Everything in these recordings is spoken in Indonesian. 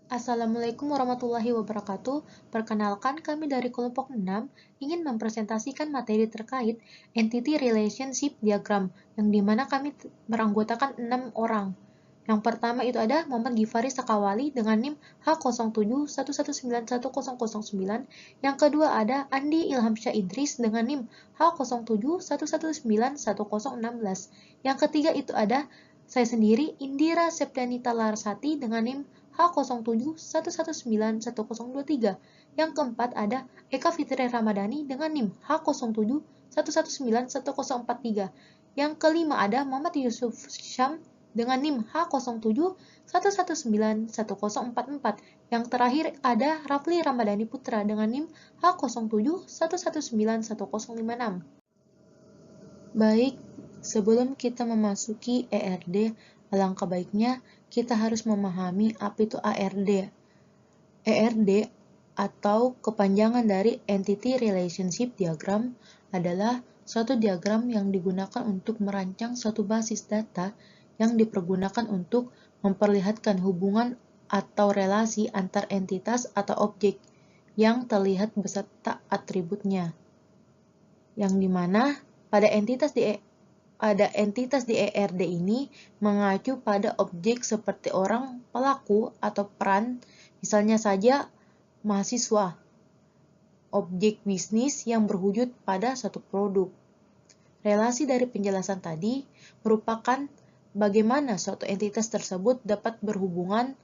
Assalamualaikum warahmatullahi wabarakatuh. Perkenalkan, kami dari kelompok 6 ingin mempresentasikan materi terkait Entity Relationship Diagram, yang dimana kami beranggotakan 6 orang. Yang pertama itu ada Muhammad Gifari Sakawali dengan NIM H0711911009. Yang kedua ada Andi Ilhamsyah Idris dengan NIM H0711911016. Yang ketiga itu ada saya sendiri, Indira Septianita Larsati dengan NIM H0711911023. Yang keempat ada Eka Fitri Ramadhani dengan NIM H0711911043. Yang kelima ada Muhammad Yusuf Syam dengan NIM H0711911044. Yang terakhir ada Rafli Ramadhani Putra dengan NIM H0711911056. Baik, sebelum kita memasuki ERD, alangkah baiknya kita harus memahami apa itu ARD. ERD atau kepanjangan dari Entity Relationship Diagram adalah suatu diagram yang digunakan untuk merancang suatu basis data yang dipergunakan untuk memperlihatkan hubungan atau relasi antar entitas atau objek yang terlihat beserta atributnya. Yang dimana pada entitas di ERD ini mengacu pada objek seperti orang, pelaku, atau peran, misalnya saja mahasiswa, objek bisnis yang berwujud pada suatu produk. Relasi dari penjelasan tadi merupakan bagaimana suatu entitas tersebut dapat berhubungan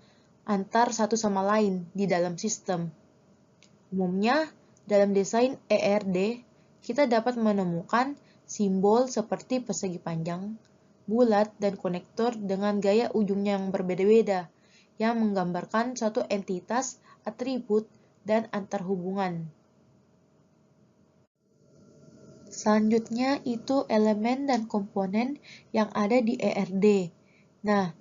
antar satu sama lain di dalam sistem. Umumnya, dalam desain ERD, kita dapat menemukan simbol seperti persegi panjang, bulat, dan konektor dengan gaya ujungnya yang berbeda-beda, yang menggambarkan suatu entitas, atribut, dan antarhubungan. Selanjutnya itu elemen dan komponen yang ada di ERD. Nah,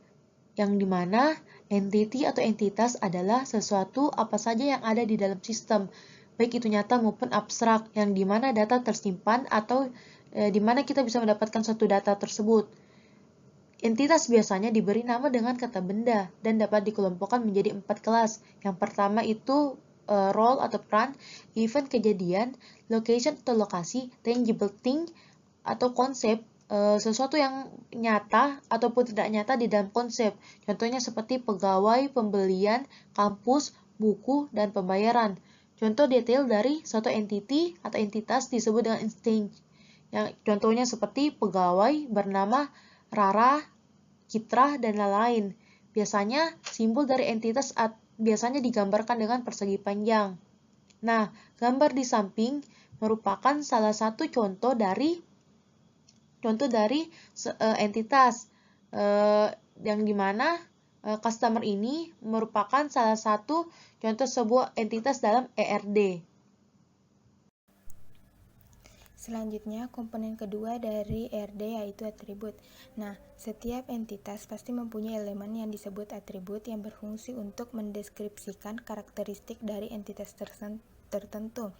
yang dimana entity atau entitas adalah sesuatu apa saja yang ada di dalam sistem, baik itu nyata maupun abstrak, yang dimana data tersimpan atau dimana kita bisa mendapatkan suatu data tersebut. Entitas biasanya diberi nama dengan kata benda dan dapat dikelompokkan menjadi 4 kelas. Yang pertama itu role atau peran, event kejadian, location atau lokasi, tangible thing atau konsep, sesuatu yang nyata ataupun tidak nyata di dalam konsep. Contohnya seperti pegawai, pembelian, kampus, buku, dan pembayaran. Contoh detail dari suatu entity atau entitas disebut dengan instance. Yang contohnya seperti pegawai bernama Rara, Citra, dan lain-lain. Biasanya simbol dari entitas biasanya digambarkan dengan persegi panjang. Nah, gambar di samping merupakan salah satu contoh dari entitas yang dimana customer ini merupakan salah satu contoh sebuah entitas dalam ERD. Selanjutnya, komponen kedua dari ERD yaitu atribut. Nah, setiap entitas pasti mempunyai elemen yang disebut atribut yang berfungsi untuk mendeskripsikan karakteristik dari entitas tertentu.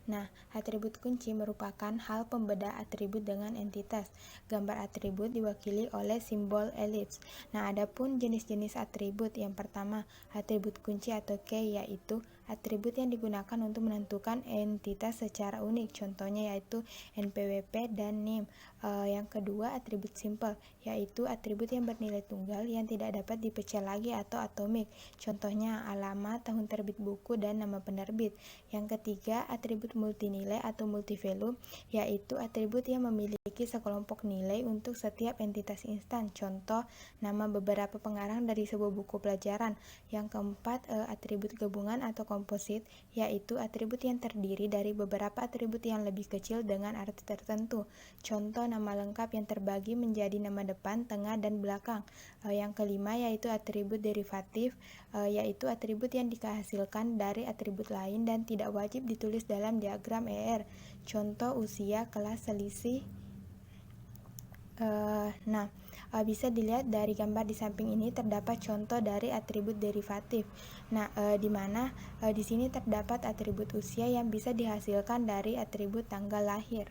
Nah, atribut kunci merupakan hal pembeda atribut dengan entitas. Gambar atribut diwakili oleh simbol elips. Nah, adapun jenis-jenis atribut, yang pertama, atribut kunci atau key, yaitu atribut yang digunakan untuk menentukan entitas secara unik. Contohnya yaitu NPWP dan NIM. Yang kedua, atribut simple, yaitu atribut yang bernilai tunggal yang tidak dapat dipecah lagi atau atomik. Contohnya alamat, tahun terbit buku, dan nama penerbit. Yang ketiga, atribut multinilai atau multivalue, yaitu atribut yang memiliki sekelompok nilai untuk setiap entitas instan. Contoh, nama beberapa pengarang dari sebuah buku pelajaran. Yang keempat, atribut gabungan atau komposit, yaitu atribut yang terdiri dari beberapa atribut yang lebih kecil dengan arti tertentu. Contoh, nama lengkap yang terbagi menjadi nama depan, tengah, dan belakang. Yang kelima yaitu atribut derivatif, yaitu atribut yang dihasilkan dari atribut lain dan tidak wajib ditulis dalam diagram ER. Contoh, usia, kelas, selisih. Bisa dilihat dari gambar di samping ini terdapat contoh dari atribut derivatif. Di mana di sini terdapat atribut usia yang bisa dihasilkan dari atribut tanggal lahir.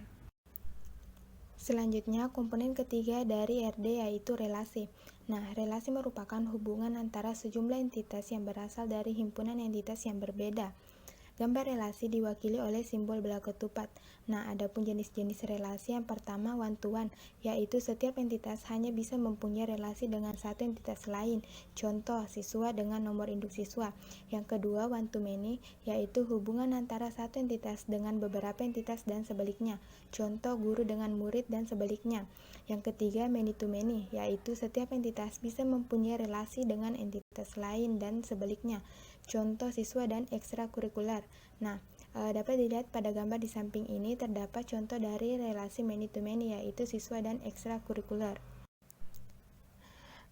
Selanjutnya, komponen ketiga dari RD yaitu relasi. Nah, relasi merupakan hubungan antara sejumlah entitas yang berasal dari himpunan entitas yang berbeda. Gambar relasi diwakili oleh simbol bola ketupat. Nah, adapun jenis-jenis relasi yang pertama one-to-one, yaitu setiap entitas hanya bisa mempunyai relasi dengan satu entitas lain. Contoh, siswa dengan nomor induk siswa. Yang kedua, one-to-many, yaitu hubungan antara satu entitas dengan beberapa entitas dan sebaliknya. Contoh, guru dengan murid dan sebaliknya. Yang ketiga, many-to-many, yaitu setiap entitas bisa mempunyai relasi dengan entitas lain dan sebaliknya. Contoh, siswa dan ekstrakurikuler. Nah, dapat dilihat pada gambar di samping ini terdapat contoh dari relasi many-to-many, yaitu siswa dan ekstrakurikuler.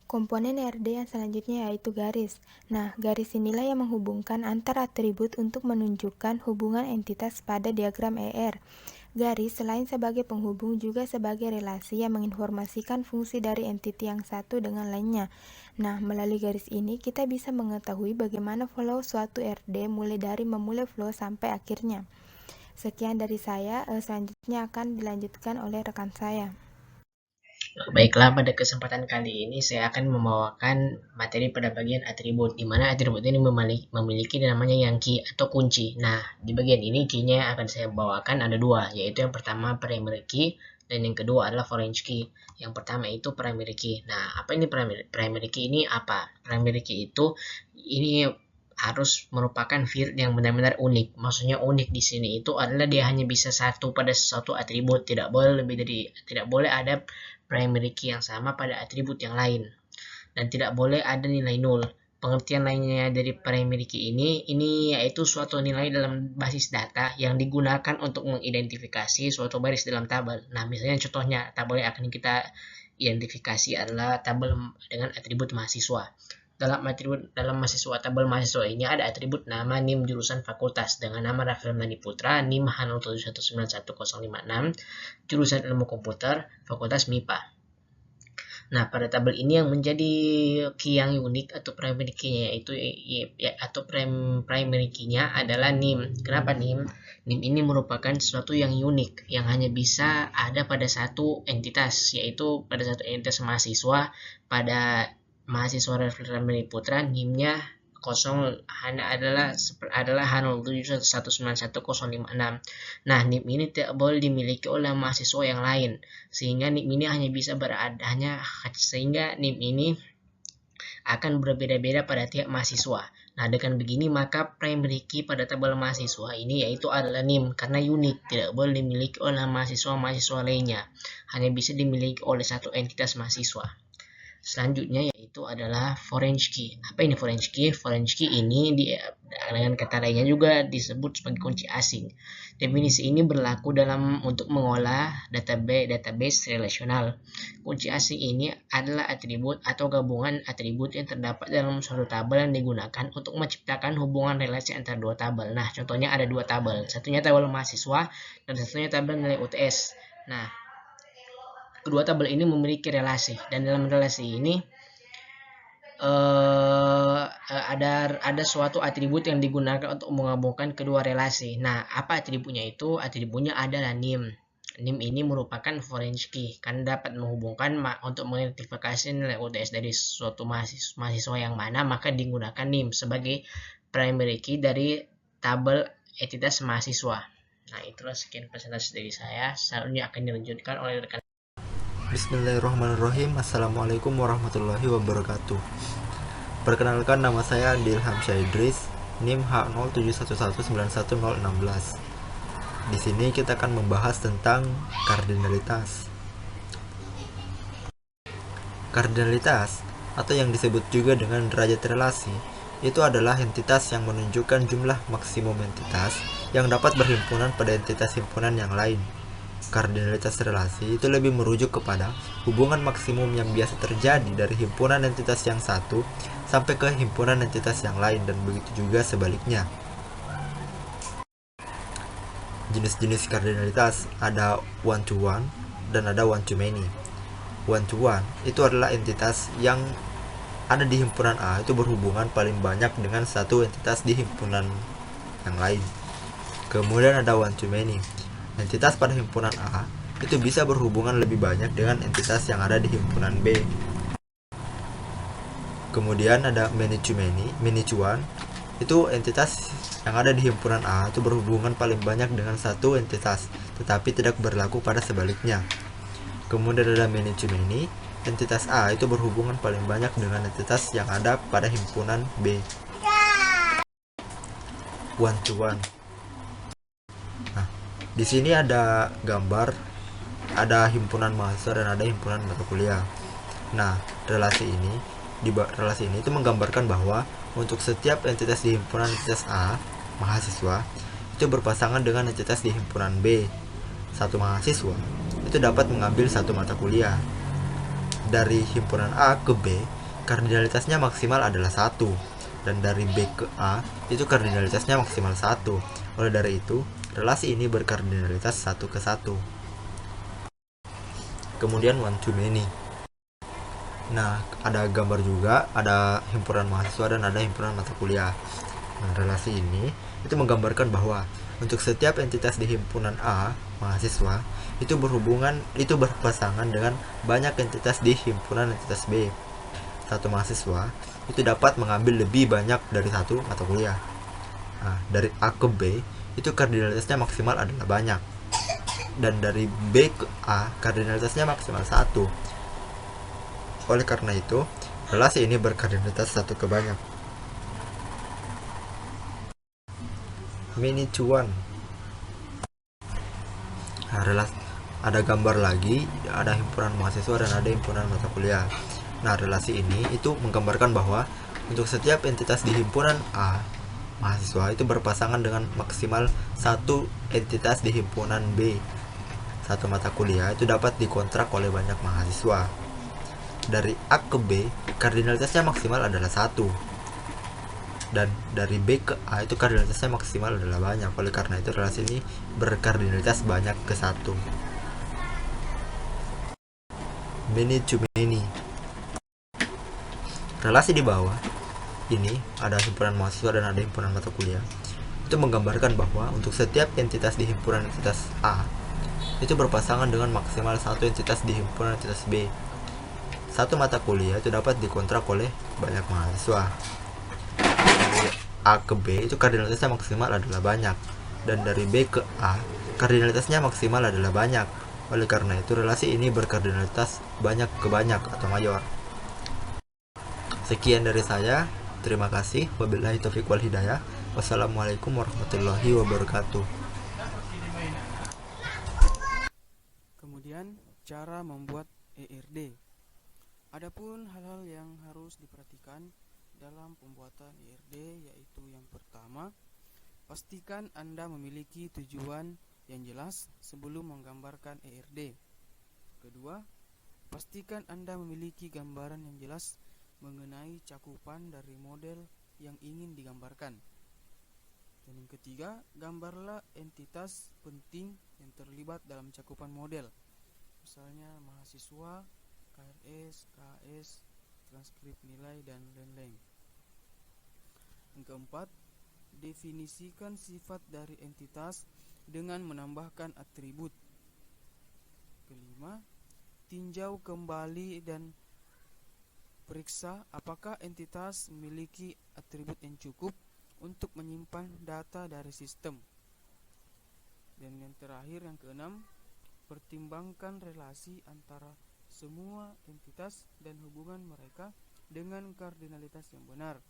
Komponen RD yang selanjutnya yaitu garis. Nah, garis inilah yang menghubungkan antar atribut untuk menunjukkan hubungan entitas pada diagram ER. Garis selain sebagai penghubung juga sebagai relasi yang menginformasikan fungsi dari entiti yang satu dengan lainnya. Nah, melalui garis ini kita bisa mengetahui bagaimana flow suatu RD mulai dari memulai flow sampai akhirnya. Sekian dari saya, selanjutnya akan dilanjutkan oleh rekan saya. Baiklah, pada kesempatan kali ini saya akan membawakan materi pada bagian atribut, di mana atribut ini memiliki namanya yang key atau kunci. Nah, di bagian ini key-nya akan saya bawakan ada dua, yaitu yang pertama primary key dan yang kedua adalah foreign key. Yang pertama itu primary key. Nah, apa ini primary key ini apa? Primary key itu ini harus merupakan field yang benar-benar unik. Maksudnya unik di sini itu adalah dia hanya bisa satu pada suatu atribut, tidak boleh ada primary key yang sama pada atribut yang lain, dan tidak boleh ada nilai nol. Pengertian lainnya dari primary key ini yaitu suatu nilai dalam basis data yang digunakan untuk mengidentifikasi suatu baris dalam tabel. Nah, misalnya contohnya tabel yang akan kita identifikasi adalah tabel dengan atribut mahasiswa. Dalam mahasiswa, tabel mahasiswa ini ada atribut nama, NIM, jurusan, fakultas dengan nama Rafael Nadi Putra, NIM H0719156, jurusan ilmu komputer, fakultas MIPA. Nah, pada tabel ini yang menjadi key yang unik atau primary key-nya primary key-nya adalah NIM. Kenapa NIM? NIM ini merupakan sesuatu yang unik yang hanya bisa ada pada satu entitas, yaitu pada satu entitas mahasiswa. Pada mahasiswa Rafael Nadi Putra, NIM-nya adalah H0719156. Nah, NIM ini tidak boleh dimiliki oleh mahasiswa yang lain, sehingga NIM ini hanya bisa sehingga NIM ini akan berbeda-beda pada tiap mahasiswa. Nah, dengan begini maka primary key pada tabel mahasiswa ini yaitu adalah NIM, karena unik, tidak boleh dimiliki oleh mahasiswa lainnya, hanya bisa dimiliki oleh satu entitas mahasiswa. Selanjutnya yaitu adalah foreign key. Apa ini foreign key? Foreign key ini dengan kata lainnya juga disebut sebagai kunci asing. Definisi ini berlaku untuk mengolah database relasional. Kunci asing ini adalah atribut atau gabungan atribut yang terdapat dalam suatu tabel yang digunakan untuk menciptakan hubungan relasi antara dua tabel. Nah, contohnya ada dua tabel. Satunya tabel mahasiswa dan satunya tabel nilai UTS. Nah, kedua tabel ini memiliki relasi, dan dalam relasi ini ada suatu atribut yang digunakan untuk menggabungkan kedua relasi. Nah, apa atributnya itu? Atributnya adalah NIM. NIM ini merupakan foreign key karena dapat menghubungkan untuk mengidentifikasi nilai UTS dari suatu mahasiswa yang mana, maka digunakan NIM sebagai primary key dari tabel entitas mahasiswa. Nah, itulah sekian presentasi dari saya. Selanjutnya akan dilanjutkan oleh rekan. Bismillahirrahmanirrahim. Assalamualaikum warahmatullahi wabarakatuh. Perkenalkan, nama saya Andi Ilham Syaidris, NIM H071191016. Di sini kita akan membahas tentang kardinalitas. Kardinalitas, atau yang disebut juga dengan derajat relasi, itu adalah entitas yang menunjukkan jumlah maksimum entitas yang dapat berhimpunan pada entitas himpunan yang lain. Kardinalitas relasi itu lebih merujuk kepada hubungan maksimum yang biasa terjadi dari himpunan entitas yang satu sampai ke himpunan entitas yang lain, dan begitu juga sebaliknya. Jenis-jenis kardinalitas ada one-to-one dan ada one-to-many. One-to-one itu adalah entitas yang ada di himpunan A itu berhubungan paling banyak dengan satu entitas di himpunan yang lain. Kemudian ada one-to-many. Entitas pada himpunan A itu bisa berhubungan lebih banyak dengan entitas yang ada di himpunan B. Kemudian ada many to one, itu entitas yang ada di himpunan A itu berhubungan paling banyak dengan satu entitas, tetapi tidak berlaku pada sebaliknya. Kemudian ada many to many, entitas A itu berhubungan paling banyak dengan entitas yang ada pada himpunan B. One to one. Nah, di sini ada gambar, ada himpunan mahasiswa dan ada himpunan mata kuliah. Nah, relasi ini itu menggambarkan bahwa untuk setiap entitas di himpunan entitas A, mahasiswa, itu berpasangan dengan entitas di himpunan B, satu mahasiswa, itu dapat mengambil satu mata kuliah. Dari himpunan A ke B, kardinalitasnya maksimal adalah 1, dan dari B ke A, itu kardinalitasnya maksimal 1. Oleh dari itu, relasi ini berkardinalitas 1 ke 1. Kemudian one to many. Nah, ada gambar juga, ada himpunan mahasiswa dan ada himpunan mata kuliah. Nah, relasi ini itu menggambarkan bahwa untuk setiap entitas di himpunan A, mahasiswa, itu berpasangan dengan banyak entitas di himpunan entitas B. Satu mahasiswa itu dapat mengambil lebih banyak dari satu mata kuliah. Nah, dari A ke B, itu kardinalitasnya maksimal adalah banyak. Dan dari B ke A, kardinalitasnya maksimal 1. Oleh karena itu, relasi ini berkardinalitas 1 ke banyak. Many to one. Nah, ada gambar lagi, ada himpunan mahasiswa dan ada himpunan mata kuliah. Nah, relasi ini itu menggambarkan bahwa untuk setiap entitas di himpunan A, mahasiswa itu berpasangan dengan maksimal satu entitas di himpunan B. Satu mata kuliah itu dapat dikontrak oleh banyak mahasiswa. Dari A ke B, kardinalitasnya maksimal adalah 1. Dan dari B ke A itu kardinalitasnya maksimal adalah banyak. Oleh karena itu relasi ini berkardinalitas banyak ke 1. Many to many. Relasi di bawah ini ada himpunan mahasiswa dan ada himpunan mata kuliah. Itu menggambarkan bahwa untuk setiap entitas di himpunan entitas A itu berpasangan dengan maksimal satu entitas di himpunan entitas B. Satu mata kuliah itu dapat dikontrak oleh banyak mahasiswa. Dari A ke B itu kardinalitasnya maksimal adalah banyak, dan dari B ke A kardinalitasnya maksimal adalah banyak. Oleh karena itu relasi ini berkardinalitas banyak ke banyak atau mayor. Sekian dari saya. Terima kasih. Wabillahi taufiq wal hidayah. Wassalamualaikum warahmatullahi wabarakatuh. Kemudian cara membuat ERD. Adapun hal-hal yang harus diperhatikan dalam pembuatan ERD yaitu yang pertama, pastikan Anda memiliki tujuan yang jelas sebelum menggambarkan ERD. Kedua, pastikan Anda memiliki gambaran yang jelas mengenai cakupan dari model yang ingin digambarkan. Dan yang ketiga, gambarlah entitas penting yang terlibat dalam cakupan model. Misalnya mahasiswa, KRS, KS, transkrip nilai, dan lain-lain. Yang keempat, definisikan sifat dari entitas dengan menambahkan atribut. Kelima, tinjau kembali dan periksa apakah entitas memiliki atribut yang cukup untuk menyimpan data dari sistem. Dan yang terakhir, yang keenam, pertimbangkan relasi antara semua entitas dan hubungan mereka dengan kardinalitas yang benar.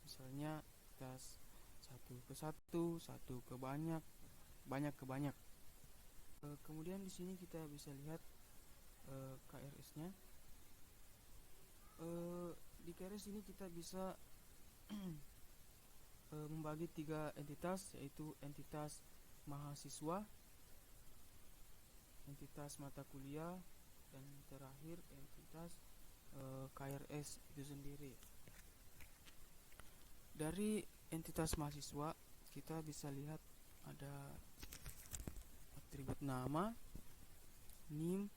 Misalnya entitas 1 ke 1, 1 ke banyak, banyak ke banyak. Kemudian di sini kita bisa lihat KRS-nya. Di KRS ini kita bisa membagi 3 entitas, yaitu entitas mahasiswa, entitas mata kuliah, dan terakhir entitas KRS itu sendiri. Dari entitas mahasiswa kita bisa lihat ada atribut nama, NIM,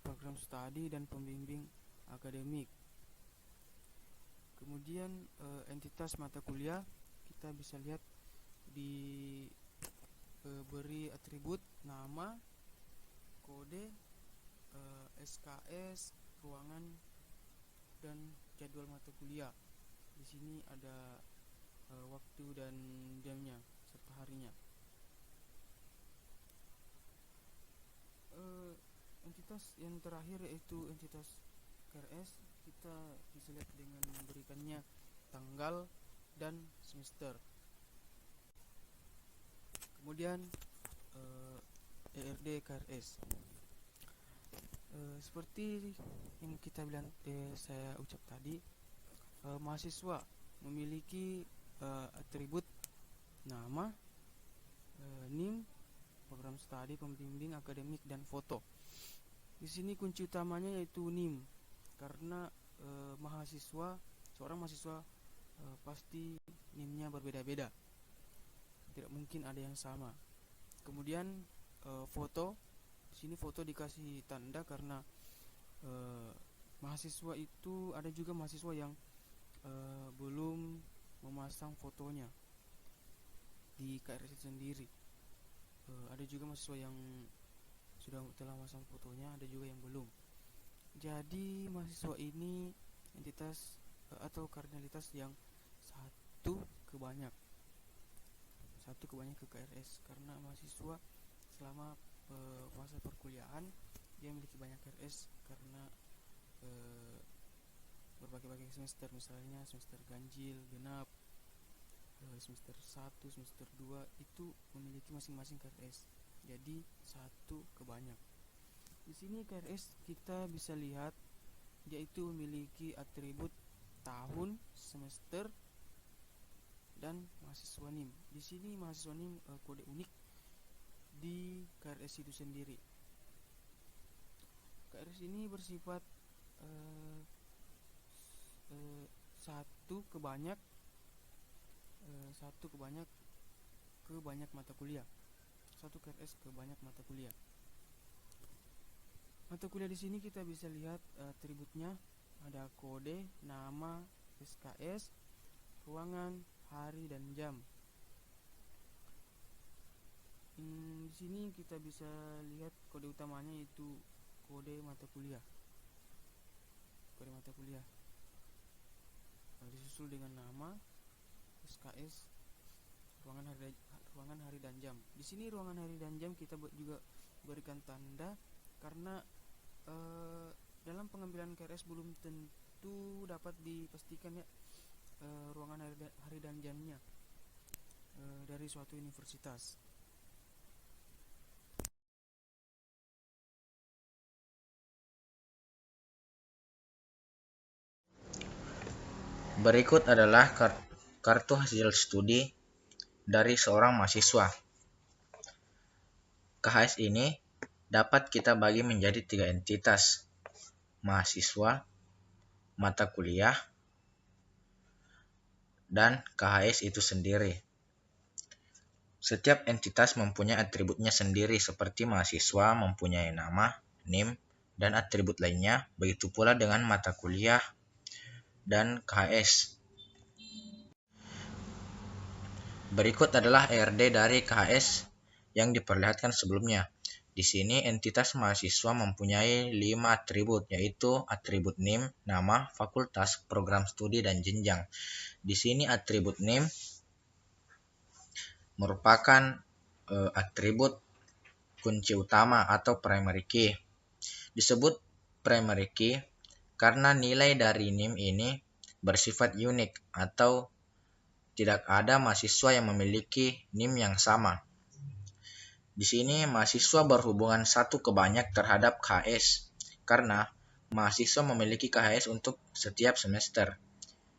program studi, dan pembimbing akademik. Kemudian entitas mata kuliah kita bisa lihat diberi atribut nama, kode, SKS, ruangan, dan jadwal mata kuliah. Di sini ada waktu dan jamnya serta harinya. Entitas yang terakhir yaitu entitas KRS, kita bisa lihat dengan memberikannya tanggal dan semester. Kemudian ERD KRS, seperti yang kita bilang, saya ucap tadi, mahasiswa memiliki atribut nama, NIM, program studi, pembimbing, akademik, dan foto. Di sini kunci utamanya yaitu NIM, karena seorang mahasiswa pasti NIM-nya berbeda-beda, tidak mungkin ada yang sama. Kemudian foto, di sini foto dikasih tanda karena mahasiswa itu ada juga mahasiswa yang belum memasang fotonya di KRS sendiri. Ada juga mahasiswa yang telah memasang fotonya, ada juga yang belum. Jadi mahasiswa ini entitas atau kardinalitas yang satu ke banyak ke KRS, karena mahasiswa selama fase perkuliahan dia memiliki banyak KRS karena berbagai semester, misalnya semester ganjil, genap, semester 1, semester 2 itu memiliki masing-masing KRS. Jadi satu ke banyak. Di sini KRS kita bisa lihat yaitu memiliki atribut tahun, semester, dan mahasiswa NIM. Di sini mahasiswa NIM kode unik di KRS itu sendiri. KRS ini bersifat satu ke banyak ke banyak mata kuliah. Satu KRS ke banyak mata kuliah. Mata kuliah di sini kita bisa lihat atributnya, ada kode, nama, SKS, ruangan, hari, dan jam. Di sini kita bisa lihat kode utamanya yaitu kode mata kuliah. Disusul dengan nama, SKS, ruangan, hari, dan jam. Di sini ruangan, hari, dan jam kita juga berikan tanda karena dalam pengambilan KRS belum tentu dapat dipastikan ya ruangan, hari, dan jamnya dari suatu universitas. Berikut adalah kartu hasil studi dari seorang mahasiswa. KHS ini dapat kita bagi menjadi 3 entitas: mahasiswa, mata kuliah, dan KHS itu sendiri. Setiap entitas mempunyai atributnya sendiri, seperti mahasiswa mempunyai nama, NIM, dan atribut lainnya. Begitu pula dengan mata kuliah dan KHS. Berikut adalah ERD dari KHS yang diperlihatkan sebelumnya. Di sini entitas mahasiswa mempunyai 5 atribut, yaitu atribut NIM, nama, fakultas, program studi, dan jenjang. Di sini atribut NIM merupakan atribut kunci utama atau primary key. Disebut primary key karena nilai dari NIM ini bersifat unik atau tidak ada mahasiswa yang memiliki NIM yang sama. Di sini mahasiswa berhubungan satu ke banyak terhadap KHS karena mahasiswa memiliki KHS untuk setiap semester,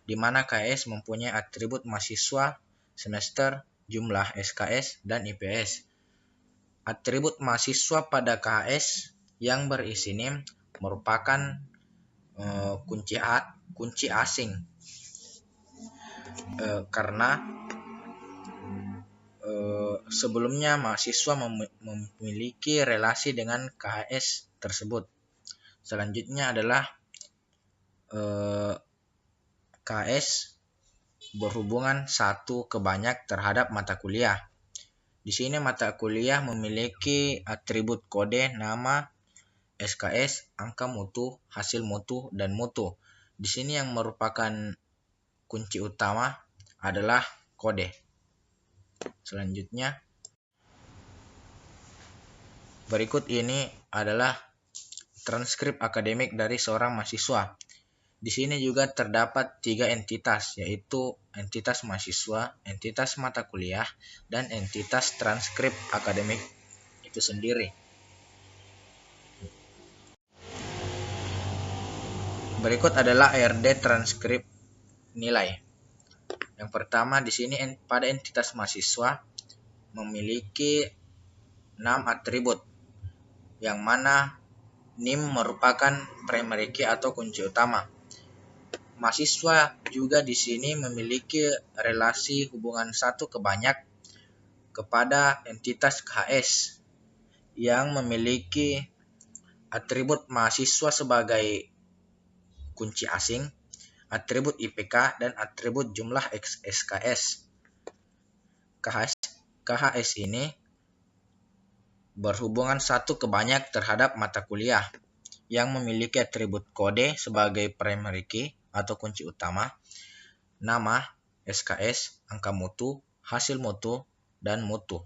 di mana KHS mempunyai atribut mahasiswa, semester, jumlah SKS, dan IPS. Atribut mahasiswa pada KHS yang berisi NIM merupakan kunci asing karena sebelumnya mahasiswa memiliki relasi dengan KHS tersebut. Selanjutnya adalah KHS berhubungan satu ke banyak terhadap mata kuliah. Di sini mata kuliah memiliki atribut kode, nama, SKS, angka mutu, hasil mutu, dan mutu. Di sini yang merupakan kunci utama adalah kode. Selanjutnya, berikut ini adalah transkrip akademik dari seorang mahasiswa. Di sini juga terdapat 3 entitas, yaitu entitas mahasiswa, entitas mata kuliah, dan entitas transkrip akademik itu sendiri. Berikut adalah ARD transkrip nilai. Yang pertama di sini pada entitas mahasiswa memiliki 6 atribut, yang mana NIM merupakan primary key atau kunci utama. Mahasiswa juga di sini memiliki relasi hubungan satu ke banyak kepada entitas KHS yang memiliki atribut mahasiswa sebagai kunci asing, atribut IPK, dan atribut jumlah SKS. KHS ini berhubungan satu ke banyak terhadap mata kuliah yang memiliki atribut kode sebagai primary key atau kunci utama, nama, SKS, angka mutu, hasil mutu, dan mutu.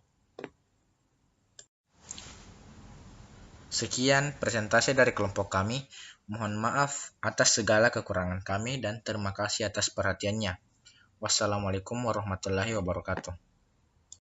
Sekian presentasi dari kelompok kami. Mohon maaf atas segala kekurangan kami dan terima kasih atas perhatiannya. Wassalamualaikum warahmatullahi wabarakatuh.